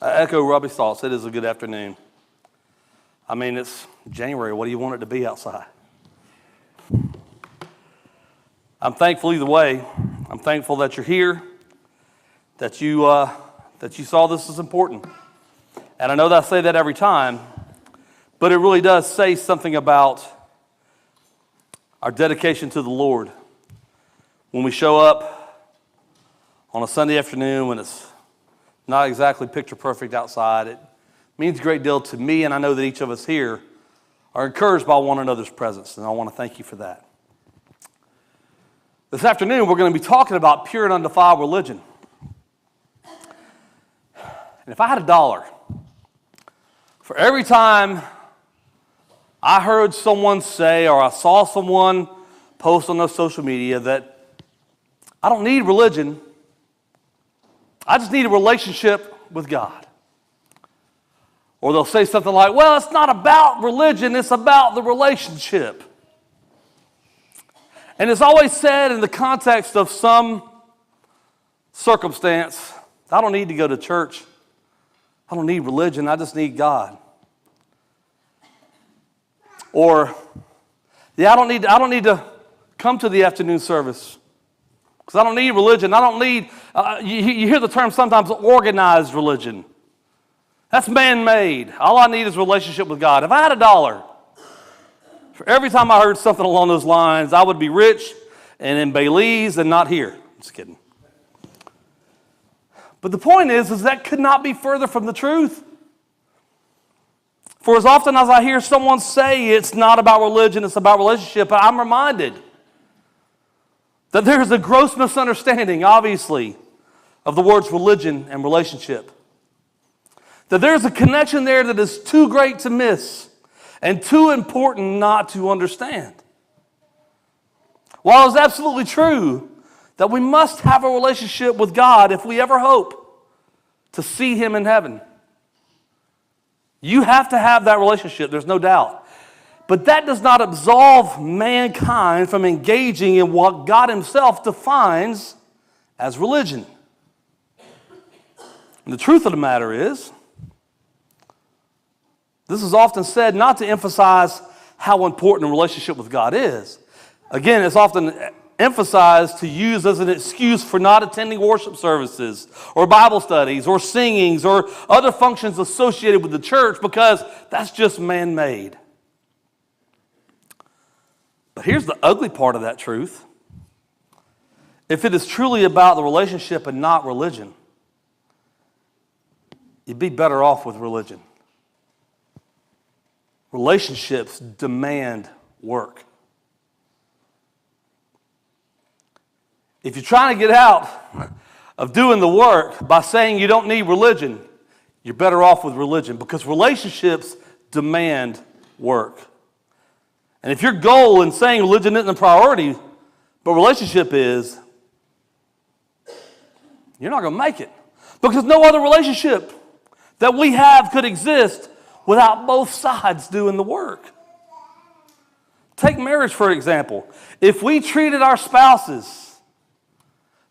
I echo Robbie's thoughts. It is a good afternoon. I mean, it's January. What do you want it to be outside? I'm thankful either way. I'm thankful that you're here, that you saw this as important. And I know that I say that every time, but it really does say something about our dedication to the Lord. When we show up on a Sunday afternoon when it's not exactly picture perfect outside, it means a great deal to me, and I know that each of us here are encouraged by one another's presence, and I want to thank you for that. This afternoon, we're going to be talking about pure and undefiled religion. And if I had $1 for every time I heard someone say or I saw someone post on their social media that I don't need religion, I just need a relationship with God. Or they'll say something like, well, it's not about religion, it's about the relationship. And it's always said in the context of some circumstance, I don't need to go to church. I don't need religion, I just need God. Or, yeah, I don't need to come to the afternoon service because I don't need religion. I don't need, you hear the term sometimes, organized religion. That's man-made. All I need is a relationship with God. If I had $1, for every time I heard something along those lines, I would be rich and in Belize and not here. Just kidding. But the point is that could not be further from the truth. For as often as I hear someone say it's not about religion, it's about relationship, I'm reminded that there is a gross misunderstanding, obviously, of the words religion and relationship. That there's a connection there that is too great to miss and too important not to understand. While it's absolutely true that we must have a relationship with God if we ever hope to see Him in heaven, you have to have that relationship, there's no doubt. But that does not absolve mankind from engaging in what God Himself defines as religion. And the truth of the matter is, this is often said not to emphasize how important a relationship with God is. Again, it's often emphasized to use as an excuse for not attending worship services or Bible studies or singings or other functions associated with the church because that's just man-made. But here's the ugly part of that truth. If it is truly about the relationship and not religion, you'd be better off with religion. Relationships demand work. If you're trying to get out of doing the work by saying you don't need religion, you're better off with religion because relationships demand work. And if your goal in saying religion isn't a priority, but relationship is, you're not going to make it. Because no other relationship that we have could exist without both sides doing the work. Take marriage, for example. If we treated our spouses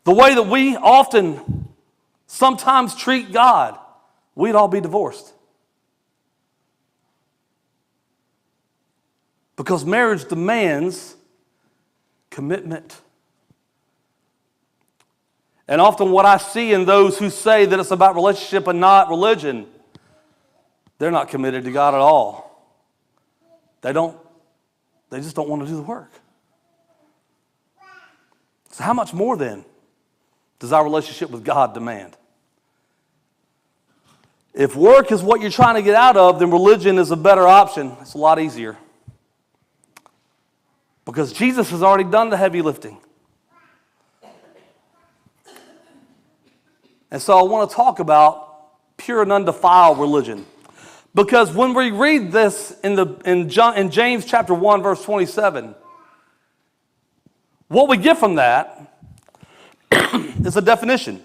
the way that we often sometimes treat God, we'd all be divorced. Because marriage demands commitment. And often what I see in those who say that it's about relationship and not religion, they're not committed to God at all. They just don't want to do the work. So how much more then does our relationship with God demand? If work is what you're trying to get out of, then religion is a better option. It's a lot easier. Because Jesus has already done the heavy lifting. And so I want to talk about pure and undefiled religion. Because when we read this in James chapter 1, verse 27, what we get from that is a definition.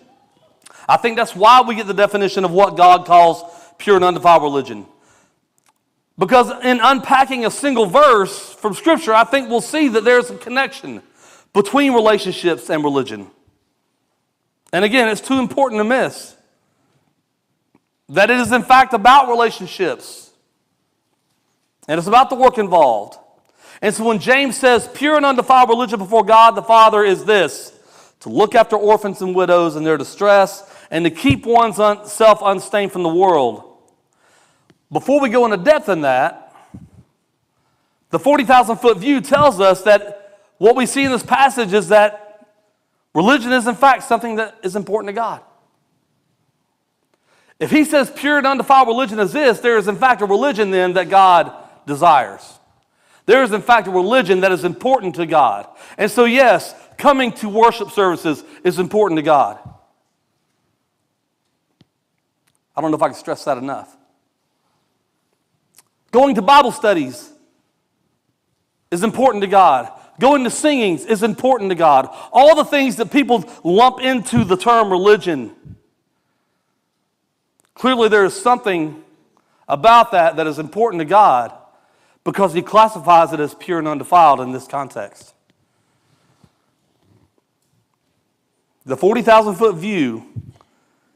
I think that's why we get the definition of what God calls pure and undefiled religion. Because in unpacking a single verse from Scripture, I think we'll see that there's a connection between relationships and religion. And again, it's too important to miss. That it is in fact about relationships. And it's about the work involved. And so when James says pure and undefiled religion before God the Father is this: to look after orphans and widows in their distress and to keep oneself unstained from the world. Before we go into depth in that, the 40,000-foot view tells us that what we see in this passage is that religion is in fact something that is important to God. If he says pure and undefiled religion is this, there is in fact a religion then that God desires. There is in fact a religion that is important to God. And so yes, coming to worship services is important to God. I don't know if I can stress that enough. Going to Bible studies is important to God. Going to singings is important to God. All the things that people lump into the term religion. Clearly there is something about that that is important to God because he classifies it as pure and undefiled in this context. The 40,000-foot view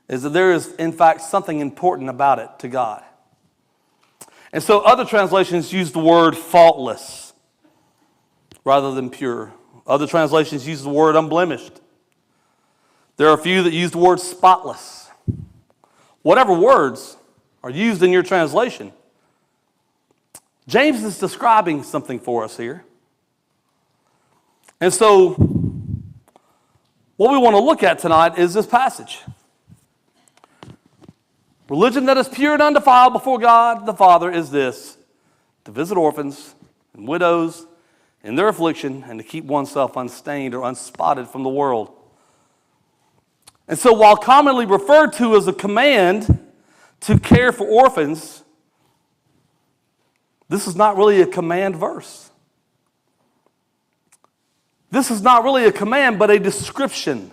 is that there is, in fact, something important about it to God. And so other translations use the word faultless rather than pure. Other translations use the word unblemished. There are a few that use the word spotless. Whatever words are used in your translation, James is describing something for us here. And so what we want to look at tonight is this passage. Religion that is pure and undefiled before God the Father is this: to visit orphans and widows in their affliction and to keep oneself unstained or unspotted from the world. And so while commonly referred to as a command to care for orphans, this is not really a command verse. This is not really a command, but a description.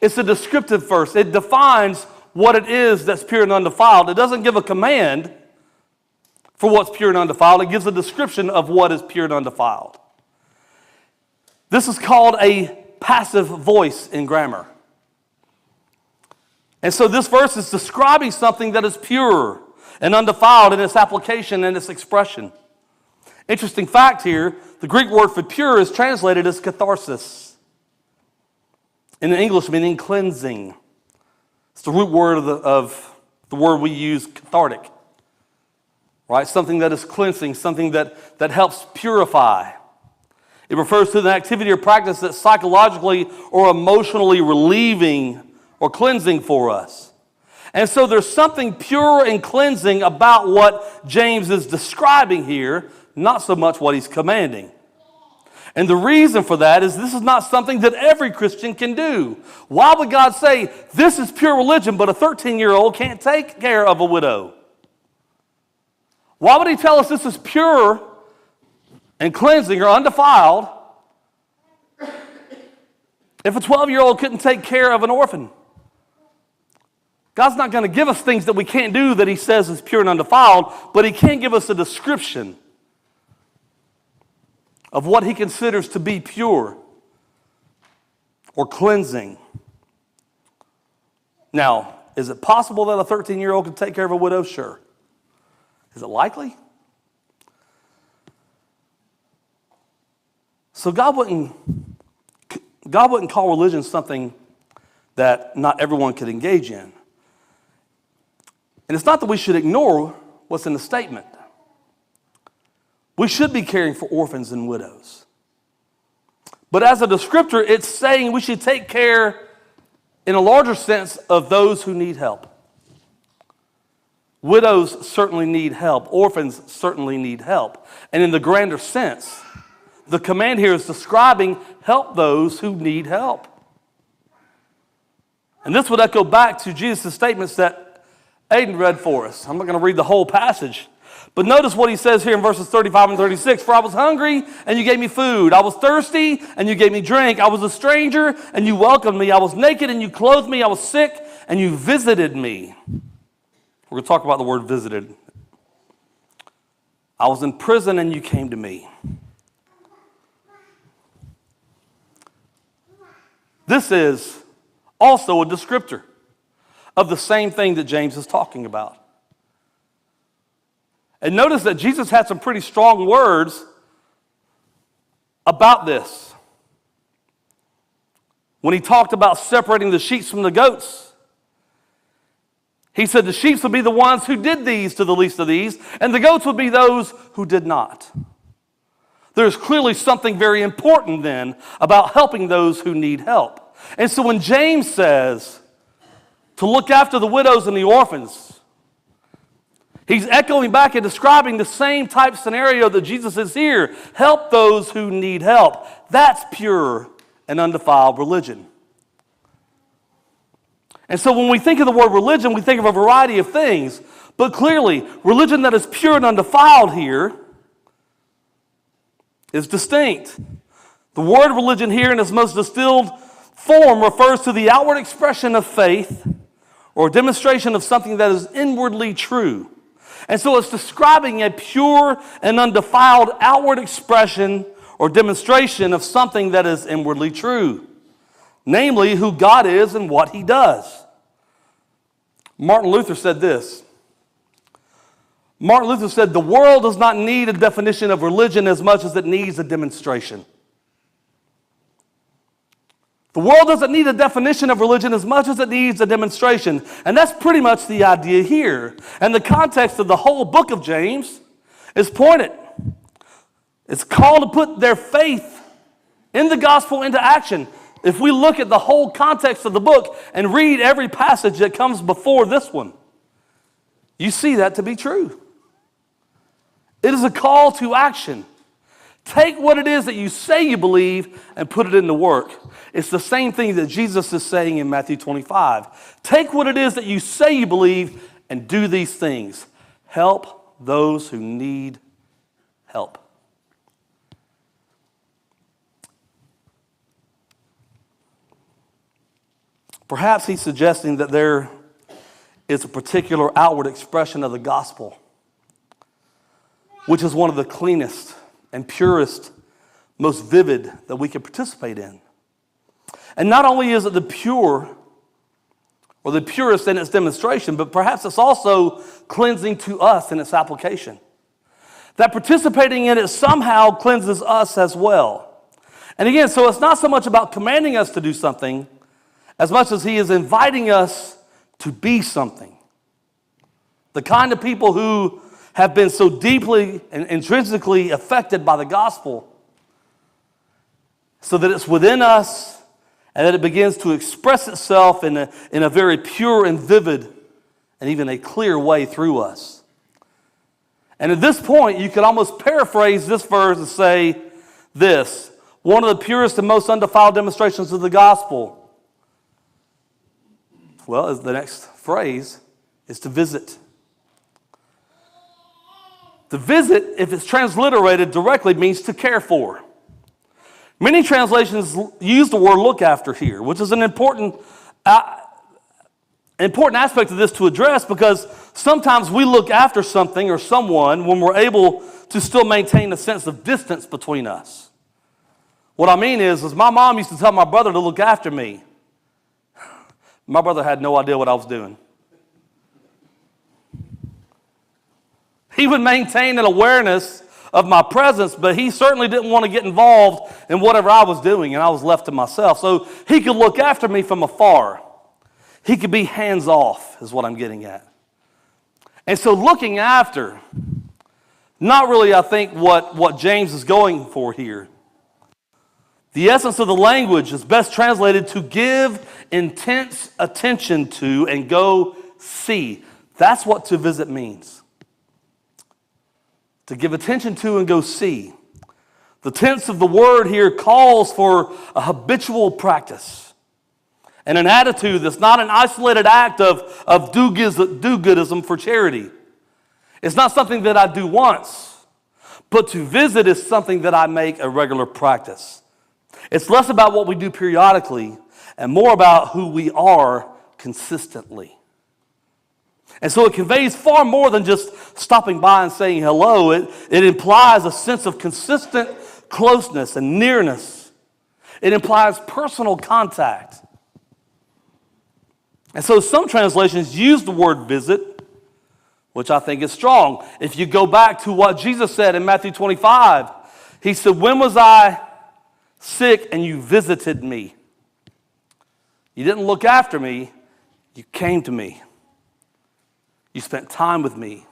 It's a descriptive verse. It defines what it is that's pure and undefiled. It doesn't give a command for what's pure and undefiled. It gives a description of what is pure and undefiled. This is called a passive voice in grammar. And so this verse is describing something that is pure and undefiled in its application and its expression. Interesting fact here, the Greek word for pure is translated as catharsis. In English, meaning cleansing. It's the root word of the word we use, cathartic. Right? Something that is cleansing, something that helps purify. It refers to the activity or practice that's psychologically or emotionally relieving or cleansing for us. And so there's something pure and cleansing about what James is describing here, not so much what he's commanding. And the reason for that is this is not something that every Christian can do. Why would God say, this is pure religion, but a 13-year-old can't take care of a widow? Why would he tell us this is pure and cleansing or undefiled if a 12-year-old couldn't take care of an orphan? God's not going to give us things that we can't do that he says is pure and undefiled, but he can give us a description of what he considers to be pure or cleansing. Now, is it possible that a 13-year-old could take care of a widow? Sure. Is it likely? So God wouldn't call religion something that not everyone could engage in. And it's not that we should ignore what's in the statement. We should be caring for orphans and widows. But as a descriptor, it's saying we should take care in a larger sense of those who need help. Widows certainly need help. Orphans certainly need help. And in the grander sense, the command here is describing help those who need help. And this would echo back to Jesus' statements that Aiden read for us. I'm not going to read the whole passage. But notice what he says here in verses 35 and 36. For I was hungry, and you gave me food. I was thirsty, and you gave me drink. I was a stranger, and you welcomed me. I was naked, and you clothed me. I was sick, and you visited me. We're going to talk about the word visited. I was in prison, and you came to me. This is also a descriptor. of the same thing that James is talking about. And notice that Jesus had some pretty strong words about this. When he talked about separating the sheep from the goats, he said the sheep would be the ones who did these to the least of these, and the goats would be those who did not. There's clearly something very important then about helping those who need help. And so when James says to look after the widows and the orphans, he's echoing back and describing the same type scenario that Jesus is here. Help those who need help. That's pure and undefiled religion. And so when we think of the word religion, we think of a variety of things. But clearly, religion that is pure and undefiled here is distinct. The word religion here in its most distilled form refers to the outward expression of faith or demonstration of something that is inwardly true. And so it's describing a pure and undefiled outward expression or demonstration of something that is inwardly true, namely who God is and what he does. Martin Luther said this. Martin Luther said, the world does not need a definition of religion as much as it needs a demonstration. The world doesn't need a definition of religion as much as it needs a demonstration. And that's pretty much the idea here. And the context of the whole book of James is pointed. It's called to put their faith in the gospel into action. If we look at the whole context of the book and read every passage that comes before this one, you see that to be true. It is a call to action. Take what it is that you say you believe and put it into work. It's the same thing that Jesus is saying in Matthew 25. Take what it is that you say you believe and do these things. Help those who need help. Perhaps he's suggesting that there is a particular outward expression of the gospel, which is one of the cleanest and purest, most vivid that we can participate in. And not only is it the pure or the purest in its demonstration, but perhaps it's also cleansing to us in its application. That participating in it somehow cleanses us as well. And again, so it's not so much about commanding us to do something as much as he is inviting us to be something. The kind of people who have been so deeply and intrinsically affected by the gospel so that it's within us and that it begins to express itself in a very pure and vivid and even a clear way through us. And at this point, you could almost paraphrase this verse and say this: one of the purest and most undefiled demonstrations of the gospel, well, as the next phrase, is to visit. To visit, if it's transliterated directly, means to care for. Many translations use the word look after here, which is an important aspect of this to address, because sometimes we look after something or someone when we're able to still maintain a sense of distance between us. What I mean is my mom used to tell my brother to look after me. My brother had no idea what I was doing. He would maintain an awareness of my presence, but he certainly didn't want to get involved in whatever I was doing, and I was left to myself. So he could look after me from afar. He could be hands off, is what I'm getting at. And so looking after, not really, I think, what James is going for here. The essence of the language is best translated to give intense attention to and go see. That's what to visit means. To give attention to and go see. The tense of the word here calls for a habitual practice and an attitude that's not an isolated act of do-goodism for charity. It's not something that I do once, but to visit is something that I make a regular practice. It's less about what we do periodically and more about who we are consistently. And so it conveys far more than just stopping by and saying hello. It implies a sense of consistent closeness and nearness. It implies personal contact. And so some translations use the word visit, which I think is strong. If you go back to what Jesus said in Matthew 25, he said, when was I sick and you visited me? You didn't look after me, you came to me. You spent time with me.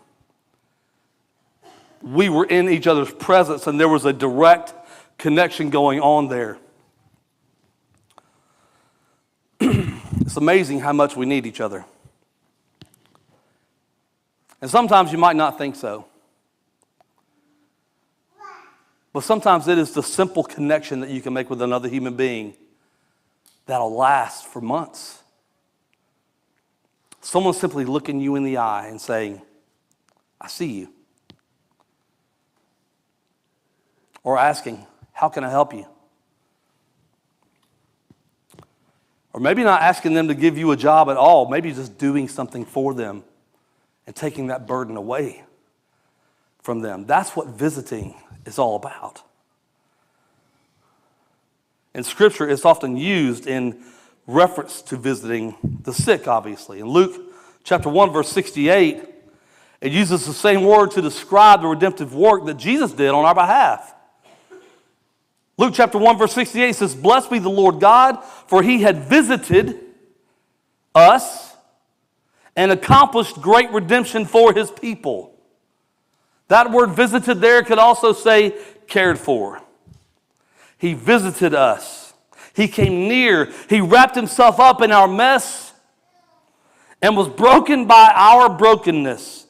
We were in each other's presence, and there was a direct connection going on there. It's amazing how much we need each other. And sometimes you might not think so. But sometimes it is the simple connection that you can make with another human being that'll last for months. Someone simply looking you in the eye and saying, I see you. Or asking, how can I help you? Or maybe not asking them to give you a job at all, maybe just doing something for them and taking that burden away from them. That's what visiting is all about. In Scripture, it's often used in reference to visiting the sick, obviously. In Luke chapter 1, verse 68, it uses the same word to describe the redemptive work that Jesus did on our behalf. Luke chapter 1, verse 68 says, blessed be the Lord God, for he had visited us and accomplished great redemption for his people. That word visited there could also say cared for. He visited us. He came near. He wrapped himself up in our mess and was broken by our brokenness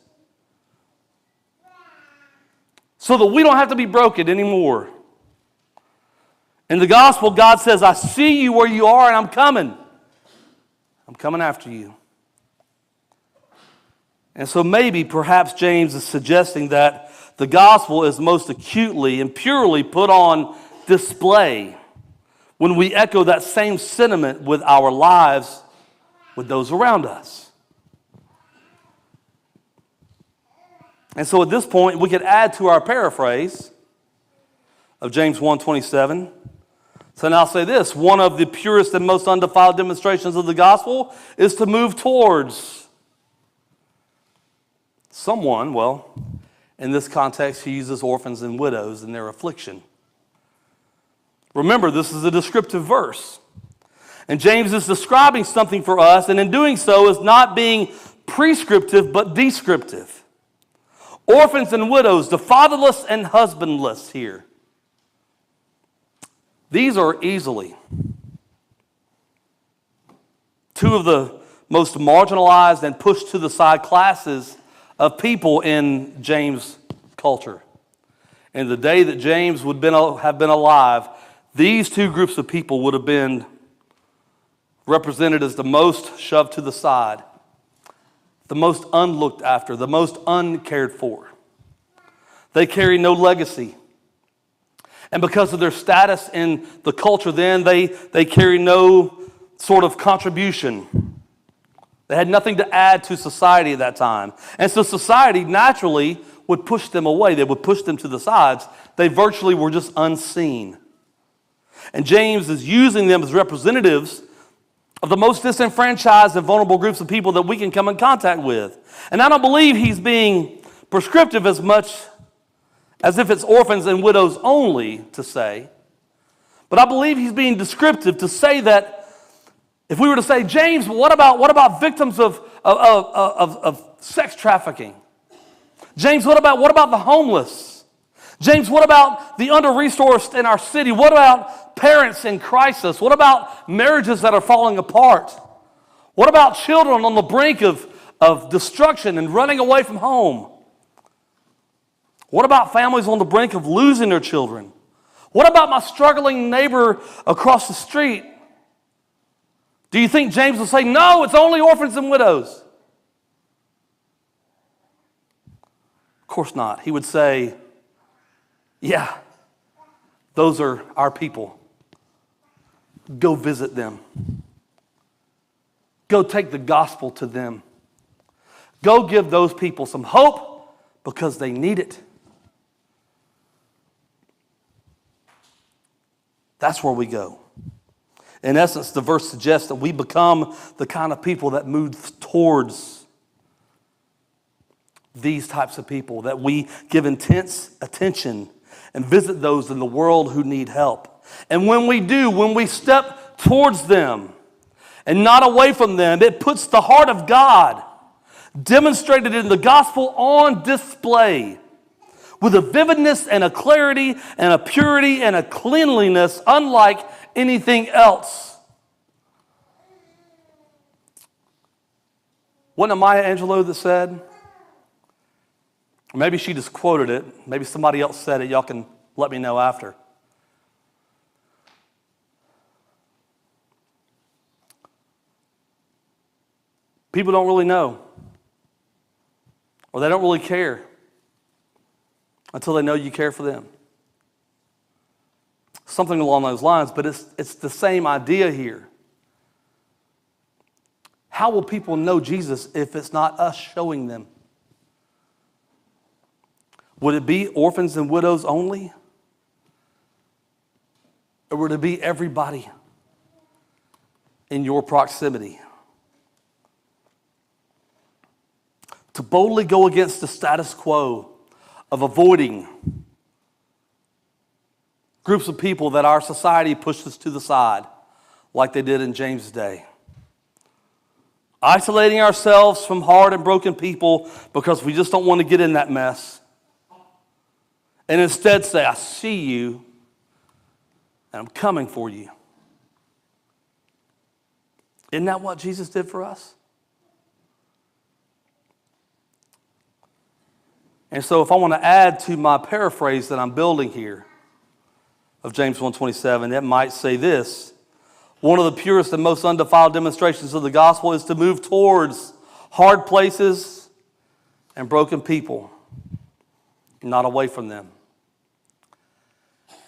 so that we don't have to be broken anymore. In the gospel, God says, I see you where you are and I'm coming. I'm coming after you. And so maybe, perhaps James is suggesting that the gospel is most acutely and purely put on display when we echo that same sentiment with our lives with those around us. And so at this point, we could add to our paraphrase of James 1:27. So now I'll say this, one of the purest and most undefiled demonstrations of the gospel is to move towards someone, well, in this context, he uses orphans and widows in their affliction. Remember, this is a descriptive verse. And James is describing something for us, and in doing so is not being prescriptive, but descriptive. Orphans and widows, the fatherless and husbandless here. These are easily two of the most marginalized and pushed to the side classes of people in James' culture. In the day that James would have been alive, these two groups of people would have been represented as the most shoved to the side, the most unlooked after, the most uncared for. They carry no legacy. And because of their status in the culture then, they carry no sort of contribution. They had nothing to add to society at that time. And so society naturally would push them away. They would push them to the sides. They virtually were just unseen. And James is using them as representatives of the most disenfranchised and vulnerable groups of people that we can come in contact with. And I don't believe he's being prescriptive as much as if it's orphans and widows only to say. But I believe he's being descriptive to say that if we were to say, James, what about victims of sex trafficking? James, what about the homeless? James, what about the under-resourced in our city? What about parents in crisis? What about marriages that are falling apart? What about children on the brink of destruction and running away from home? What about families on the brink of losing their children? What about my struggling neighbor across the street? Do you think James will say, no, it's only orphans and widows? Of course not. He would say, yeah, those are our people. Go visit them. Go take the gospel to them. Go give those people some hope because they need it. That's where we go. In essence, the verse suggests that we become the kind of people that move towards these types of people, that we give intense attention and visit those in the world who need help. And when we do, when we step towards them and not away from them, it puts the heart of God, demonstrated in the gospel, on display with a vividness and a clarity and a purity and a cleanliness unlike anything else. Wasn't it Maya Angelou that said, or maybe she just quoted it, maybe somebody else said it, y'all can let me know after. People don't really know, or they don't really care until they know you care for them. Something along those lines, but it's the same idea here. How will people know Jesus if it's not us showing them? Would it be orphans and widows only? Or would it be everybody in your proximity? To boldly go against the status quo of avoiding groups of people that our society pushes to the side, like they did in James' day. Isolating ourselves from hard and broken people because we just don't want to get in that mess. And instead say, I see you, and I'm coming for you. Isn't that what Jesus did for us? And so if I want to add to my paraphrase that I'm building here of James 1:27, it might say this: one of the purest and most undefiled demonstrations of the gospel is to move towards hard places and broken people, not away from them.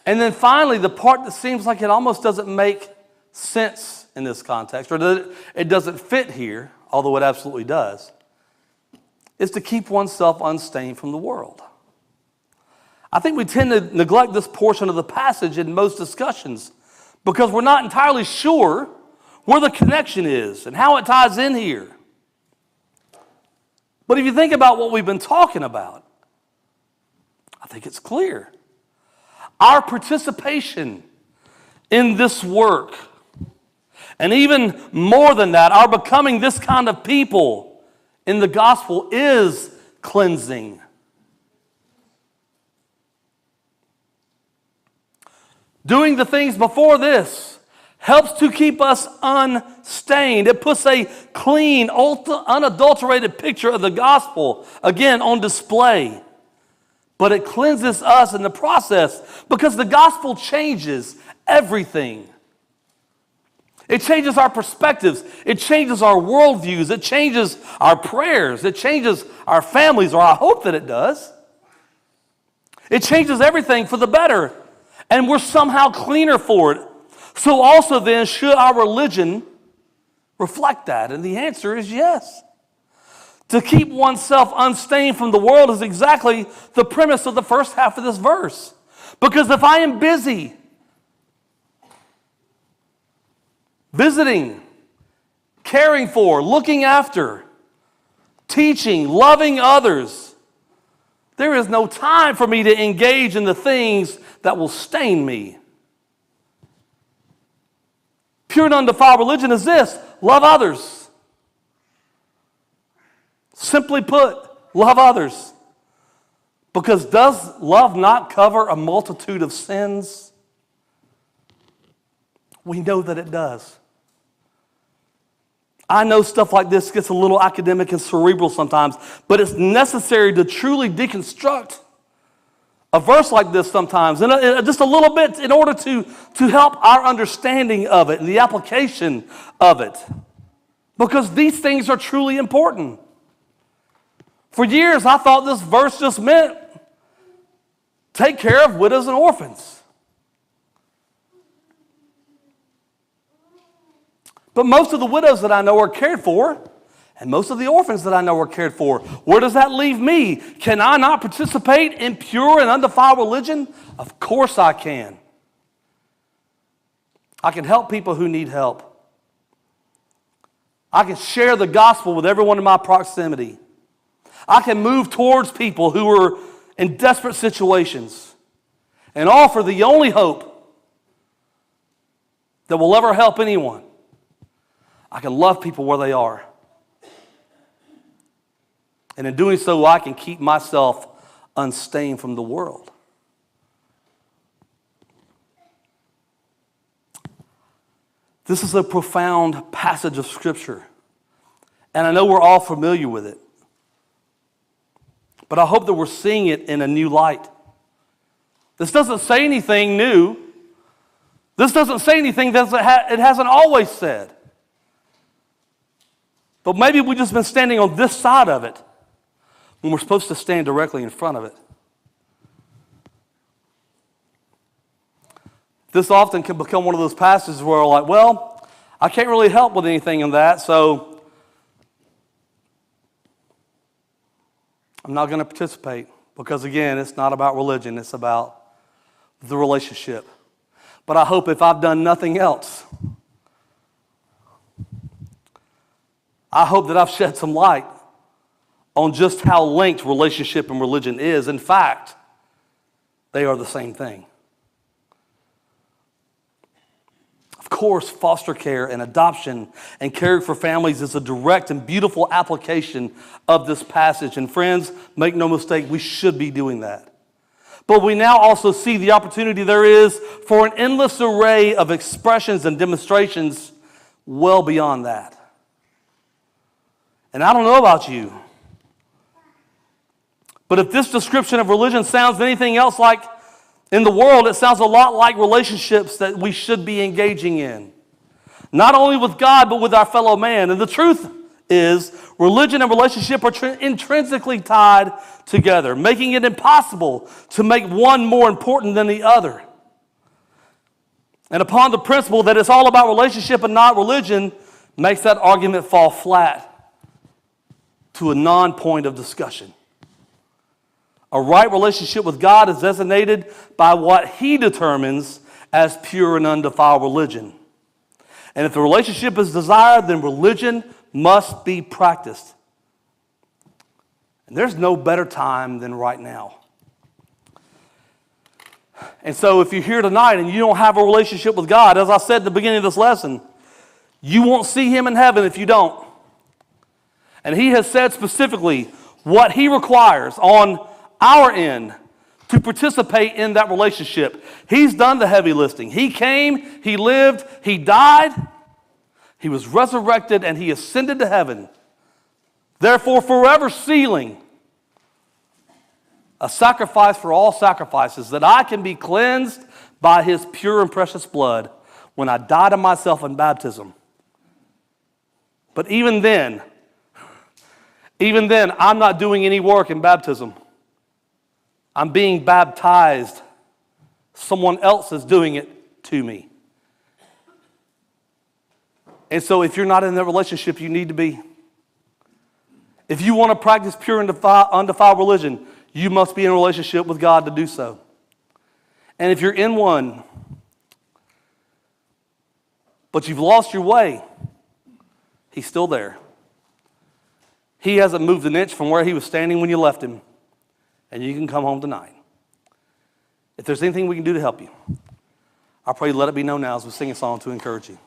And then finally, the part that seems like it almost doesn't make sense in this context, or that it doesn't fit here, although it absolutely does, is to keep oneself unstained from the world. I think we tend to neglect this portion of the passage in most discussions because we're not entirely sure where the connection is and how it ties in here. But if you think about what we've been talking about, I think it's clear. Our participation in this work, and even more than that, our becoming this kind of people in the gospel is cleansing. Doing the things before this helps to keep us unstained. It puts a clean, unadulterated picture of the gospel, again, on display. But it cleanses us in the process because the gospel changes everything. It changes our perspectives. It changes our worldviews. It changes our prayers. It changes our families, or I hope that it does. It changes everything for the better. And we're somehow cleaner for it. So also then, should our religion reflect that? And the answer is yes. To keep oneself unstained from the world is exactly the premise of the first half of this verse. Because if I am busy visiting, caring for, looking after, teaching, loving others, there is no time for me to engage in the things that will stain me. Pure and undefiled religion is this: love others. Simply put, love others. Because does love not cover a multitude of sins? We know that it does. I know stuff like this gets a little academic and cerebral sometimes, but it's necessary to truly deconstruct a verse like this sometimes, and just a little bit in order to help our understanding of it and the application of it. Because these things are truly important. For years, I thought this verse just meant take care of widows and orphans. But most of the widows that I know are cared for, and most of the orphans that I know are cared for. Where does that leave me? Can I not participate in pure and undefiled religion? Of course I can. I can help people who need help. I can share the gospel with everyone in my proximity. I can move towards people who are in desperate situations and offer the only hope that will ever help anyone. I can love people where they are. And in doing so, I can keep myself unstained from the world. This is a profound passage of Scripture, and I know we're all familiar with it. But I hope that we're seeing it in a new light. This doesn't say anything new. This doesn't say anything that it hasn't always said. But maybe we've just been standing on this side of it when we're supposed to stand directly in front of it. This often can become one of those passages where we're like, well, I can't really help with anything in that, so I'm not going to participate. Because again, it's not about religion, it's about the relationship. But I hope if I've done nothing else, I hope that I've shed some light on just how linked relationship and religion is. In fact, they are the same thing. Of course, foster care and adoption and caring for families is a direct and beautiful application of this passage. And friends, make no mistake, we should be doing that. But we now also see the opportunity there is for an endless array of expressions and demonstrations well beyond that. And I don't know about you, but if this description of religion sounds anything else like in the world, it sounds a lot like relationships that we should be engaging in. Not only with God, but with our fellow man. And the truth is, religion and relationship are intrinsically tied together, making it impossible to make one more important than the other. And upon the principle that it's all about relationship and not religion, makes that argument fall flat to a non-point of discussion. A right relationship with God is designated by what He determines as pure and undefiled religion. And if the relationship is desired, then religion must be practiced. And there's no better time than right now. And so if you're here tonight and you don't have a relationship with God, as I said at the beginning of this lesson, you won't see Him in heaven if you don't. And He has said specifically what He requires on our end to participate in that relationship. He's done the heavy lifting. He came, He lived, He died, He was resurrected, and He ascended to heaven. Therefore, forever sealing a sacrifice for all sacrifices, that I can be cleansed by His pure and precious blood when I die to myself in baptism. But even then, I'm not doing any work in baptism. I'm being baptized. Someone else is doing it to me. And so if you're not in that relationship, you need to be. If you want to practice pure and undefiled religion, you must be in a relationship with God to do so. And if you're in one, but you've lost your way, He's still there. He hasn't moved an inch from where He was standing when you left Him. And you can come home tonight. If there's anything we can do to help you, I pray let it be known now as we sing a song to encourage you.